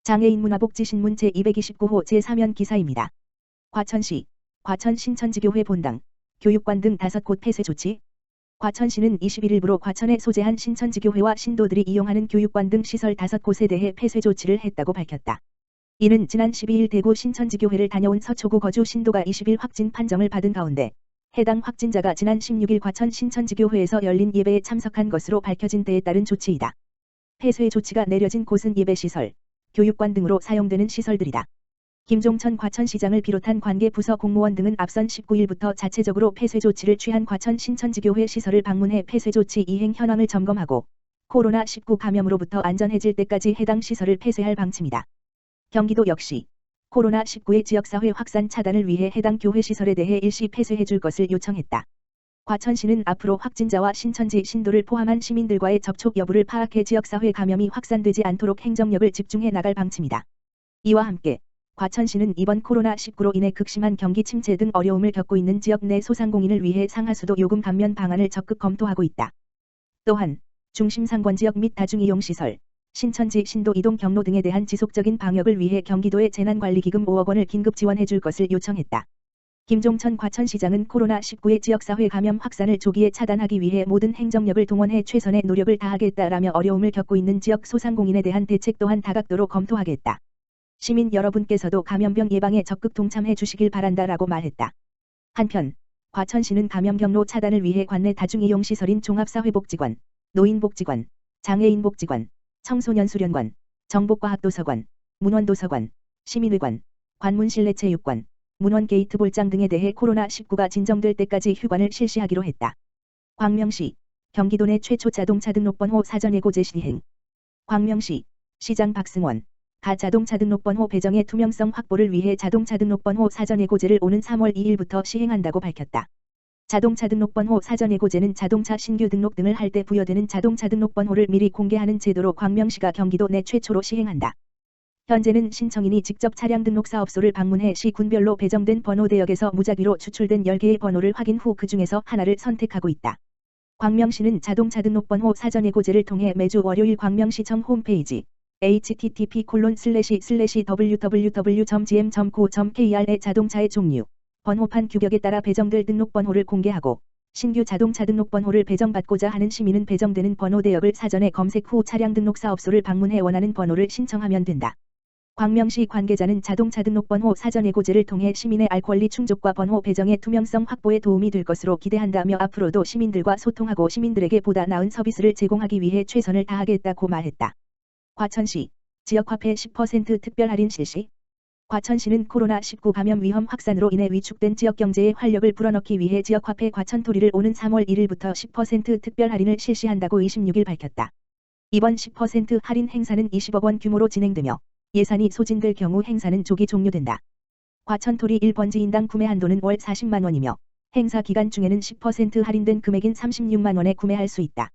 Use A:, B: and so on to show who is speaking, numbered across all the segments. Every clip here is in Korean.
A: 장애인 문화복지신문 제229호 제3연 기사입니다. 과천시, 과천 신천지교회 본당, 교육관 등 5곳 폐쇄 조치. 과천시는 21일부로 과천에 소재한 신천지교회와 신도들이 이용하는 교육관 등 시설 5곳에 대해 폐쇄 조치를 했다고 밝혔다. 이는 지난 12일 대구 신천지교회를 다녀온 서초구 거주 신도가 20일 확진 판정을 받은 가운데 해당 확진자가 지난 16일 과천 신천지교회에서 열린 예배에 참석한 것으로 밝혀진 데에 따른 조치이다. 폐쇄 조치가 내려진 곳은 예배시설, 교육관 등으로 사용되는 시설들이다. 김종천 과천시장을 비롯한 관계 부서 공무원 등은 앞선 19일부터 자체적으로 폐쇄 조치를 취한 과천 신천지교회 시설을 방문해 폐쇄 조치 이행 현황을 점검하고 코로나19 감염으로부터 안전해질 때까지 해당 시설을 폐쇄할 방침이다. 경기도 역시 코로나19의 지역사회 확산 차단을 위해 해당 교회 시설에 대해 일시 폐쇄해줄 것을 요청했다. 과천시는 앞으로 확진자와 신천지 신도를 포함한 시민들과의 접촉 여부를 파악해 지역사회 감염이 확산되지 않도록 행정력을 집중해 나갈 방침이다. 이와 함께 과천시는 이번 코로나19로 인해 극심한 경기 침체 등 어려움을 겪고 있는 지역 내 소상공인을 위해 상하수도 요금 감면 방안을 적극 검토하고 있다. 또한 중심상권지역 및 다중이용시설, 신천지 신도 이동 경로 등에 대한 지속적인 방역을 위해 경기도의 재난관리기금 5억 원을 긴급 지원해 줄 것을 요청했다. 김종천 과천시장은 코로나19의 지역사회 감염 확산을 조기에 차단하기 위해 모든 행정력을 동원해 최선의 노력을 다하겠다라며 어려움을 겪고 있는 지역 소상공인에 대한 대책 또한 다각도로 검토하겠다. 시민 여러분께서도 감염병 예방에 적극 동참해 주시길 바란다라고 말했다. 한편 과천시는 감염 경로 차단을 위해 관내 다중이용시설인 종합사회복지관, 노인복지관, 장애인복지관, 청소년수련관, 정복과학도서관, 문원도서관, 시민의관, 관문실내체육관, 문원 게이트볼장 등에 대해 코로나19가 진정될 때까지 휴관을 실시하기로 했다. 광명시, 경기도 내 최초 자동차 등록번호 사전예고제 시행. 광명시, 시장 박승원, 가자동차 등록번호 배정의 투명성 확보를 위해 자동차 등록번호 사전예고제를 오는 3월 2일부터 시행한다고 밝혔다. 자동차 등록번호 사전예고제는 자동차 신규 등록 등을 할 때 부여되는 자동차 등록번호를 미리 공개하는 제도로 광명시가 경기도 내 최초로 시행한다. 현재는 신청인이 직접 차량 등록 사업소를 방문해 시 군별로 배정된 번호 대역에서 무작위로 추출된 10개의 번호를 확인 후 그 중에서 하나를 선택하고 있다. 광명시는 자동차 등록번호 사전예고제를 통해 매주 월요일 광명시청 홈페이지 http://www.gm.co.kr의 자동차의 종류, 번호판 규격에 따라 배정될 등록번호를 공개하고 신규 자동차 등록번호를 배정받고자 하는 시민은 배정되는 번호 대역을 사전에 검색 후 차량 등록 사업소를 방문해 원하는 번호를 신청하면 된다. 광명시 관계자는 자동차 등록번호 사전예고제를 통해 시민의 알 권리 충족과 번호 배정의 투명성 확보에 도움이 될 것으로 기대한다며 앞으로도 시민들과 소통하고 시민들에게 보다 나은 서비스를 제공하기 위해 최선을 다하겠다고 말했다. 과천시, 지역화폐 10% 특별 할인 실시. 과천시는 코로나19 감염 위험 확산으로 인해 위축된 지역경제에 활력을 불어넣기 위해 지역화폐 과천토리를 오는 3월 1일부터 10% 특별 할인을 실시한다고 26일 밝혔다. 이번 10% 할인 행사는 20억 원 규모로 진행되며 예산이 소진될 경우 행사는 조기 종료된다. 과천토리 1번지 인당 구매 한도는 월 40만 원이며 행사 기간 중에는 10% 할인된 금액인 36만 원에 구매할 수 있다.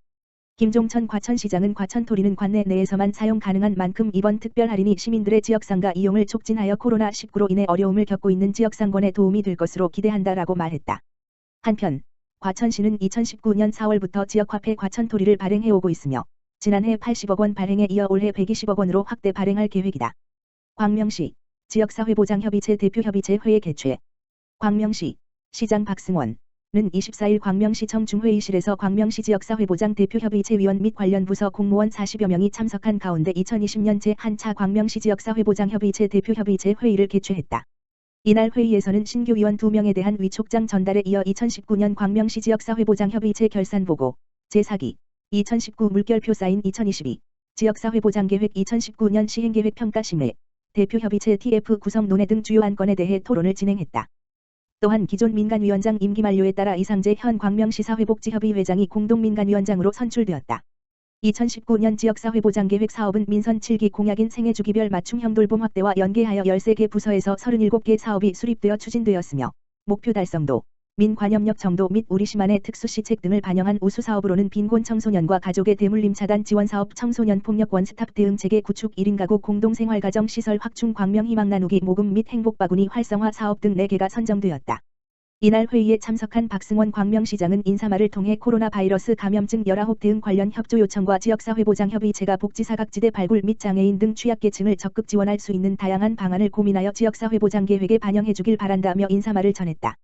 A: 김종천 과천시장은 과천토리는 관내 내에서만 사용 가능한 만큼 이번 특별 할인이 시민들의 지역상가 이용을 촉진하여 코로나19로 인해 어려움을 겪고 있는 지역상권에 도움이 될 것으로 기대한다라고 말했다. 한편 과천시는 2019년 4월부터 지역화폐 과천토리를 발행해오고 있으며 지난해 80억 원 발행에 이어 올해 120억 원으로 확대 발행할 계획이다. 광명시, 지역사회보장협의체 대표협의체 회의 개최. 광명시, 시장 박승원 는 24일 광명시청 중회의실에서 광명시 지역사회보장 대표협의체 위원 및 관련 부서 공무원 40여 명이 참석한 가운데 2020년 제1차 광명시 지역사회보장협의체 대표협의체 회의를 개최했다. 이날 회의에서는 신규 위원 2명에 대한 위촉장 전달에 이어 2019년 광명시 지역사회보장협의체 결산보고, 제4기, 2019 물결표 사인 2022, 지역사회보장계획 2019년 시행계획 평가심의, 대표협의체 TF 구성 논의 등 주요 안건에 대해 토론을 진행했다. 또한 기존 민간위원장 임기 만료에 따라 이상재 현 광명시 사회복지협의 회장이 공동민간위원장으로 선출되었다. 2019년 지역사회보장계획 사업은 민선 7기 공약인 생애주기별 맞춤형 돌봄 확대와 연계하여 13개 부서에서 37개 사업이 수립되어 추진되었으며 목표 달성도, 민관협력 정도 및 우리시만의 특수시책 등을 반영한 우수사업으로는 빈곤 청소년과 가족의 대물림 차단 지원사업 청소년 폭력 원스톱 대응체계 구축 1인 가구 공동생활가정 시설 확충 광명 희망 나누기 모금 및 행복바구니 활성화 사업 등 4개가 선정되었다. 이날 회의에 참석한 박승원 광명시장은 인사말을 통해 코로나 바이러스 감염증 열아홉 대응 관련 협조 요청과 지역사회보장협의 제가 복지사각지대 발굴 및 장애인 등 취약계층을 적극 지원할 수 있는 다양한 방안을 고민하여 지역사회보장계획에 반영해주길 바란다며 인사말을 전했다.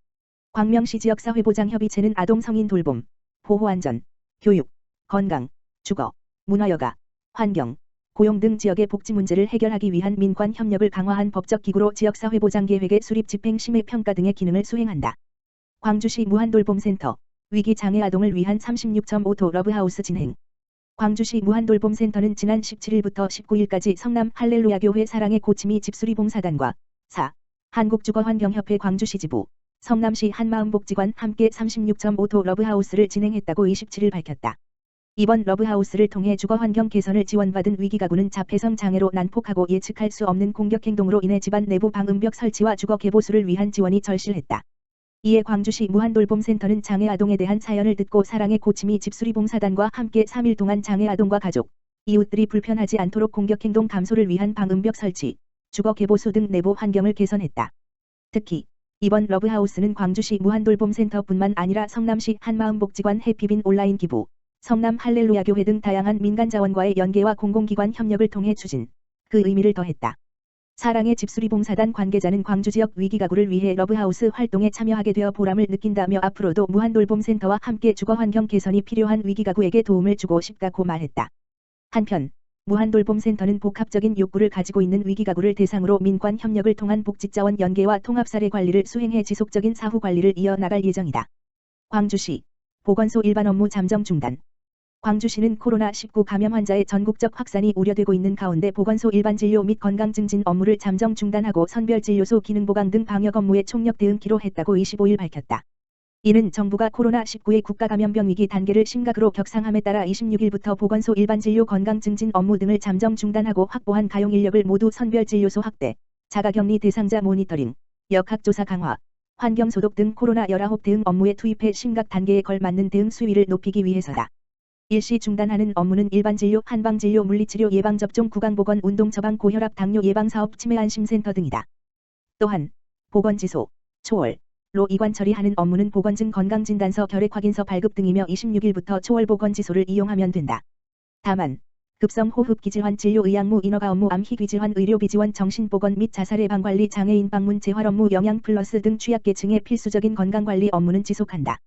A: 광명시 지역사회보장협의체는 아동 성인 돌봄, 보호안전, 교육, 건강, 주거, 문화여가, 환경, 고용 등 지역의 복지 문제를 해결하기 위한 민관 협력을 강화한 법적 기구로 지역사회보장계획의 수립 집행 심의평가 등의 기능을 수행한다. 광주시 무한돌봄센터, 위기장애 아동을 위한 36.5도 러브하우스 진행. 광주시 무한돌봄센터는 지난 17일부터 19일까지 성남 할렐루야교회 사랑의 고치미 집수리 봉사단과 4. 한국주거환경협회 광주시 지부, 성남시 한마음복지관 함께 36.5도 러브하우스를 진행했다고 27일 밝혔다. 이번 러브하우스를 통해 주거환경 개선을 지원받은 위기가구는 자폐성 장애로 난폭하고 예측할 수 없는 공격행동으로 인해 집안 내부 방음벽 설치와 주거 개보수를 위한 지원이 절실했다. 이에 광주시 무한돌봄센터는 장애아동에 대한 사연을 듣고 사랑의 고치미 집수리 봉사단과 함께 3일 동안 장애아동과 가족, 이웃들이 불편하지 않도록 공격행동 감소를 위한 방음벽 설치, 주거 개보수 등 내부 환경을 개선했다. 특히 이번 러브하우스는 광주시 무한돌봄센터뿐만 아니라 성남시 한마음복지관 해피빈 온라인 기부, 성남 할렐루야교회 등 다양한 민간자원과의 연계와 공공기관 협력을 통해 추진, 그 의미를 더했다. 사랑의 집수리 봉사단 관계자는 광주 지역 위기가구를 위해 러브하우스 활동에 참여하게 되어 보람을 느낀다며 앞으로도 무한돌봄센터와 함께 주거환경 개선이 필요한 위기가구에게 도움을 주고 싶다고 말했다. 한편 무한돌봄센터는 복합적인 욕구를 가지고 있는 위기가구를 대상으로 민관 협력을 통한 복지자원 연계와 통합사례 관리를 수행해 지속적인 사후 관리를 이어나갈 예정이다. 광주시 보건소 일반 업무 잠정 중단. 광주시는 코로나19 감염 환자의 전국적 확산이 우려되고 있는 가운데 보건소 일반 진료 및 건강 증진 업무를 잠정 중단하고 선별진료소 기능 보강 등 방역 업무에 총력 대응키로 했다고 25일 밝혔다. 이는 정부가 코로나19의 국가감염병 위기 단계를 심각으로 격상함에 따라 26일부터 보건소 일반 진료 건강 증진 업무 등을 잠정 중단하고 확보한 가용 인력을 모두 선별진료소 확대, 자가격리 대상자 모니터링, 역학조사 강화, 환경소독 등 코로나19 대응 업무에 투입해 심각 단계에 걸맞는 대응 수위를 높이기 위해서다. 일시 중단하는 업무는 일반진료, 한방진료, 물리치료, 예방접종, 구강보건, 운동처방, 고혈압, 당뇨 예방사업, 치매안심센터 등이다. 또한 보건지소, 초월로 이관 처리하는 업무는 보건증 건강진단서, 결핵확인서 발급 등이며 26일부터 초월보건지소를 이용하면 된다. 다만 급성호흡기질환 진료, 의약무, 인허가 업무, 암희귀질환, 의료비지원, 정신보건 및 자살 예방관리, 장애인 방문 재활 업무, 영양플러스 등 취약계층의 필수적인 건강관리 업무는 지속한다.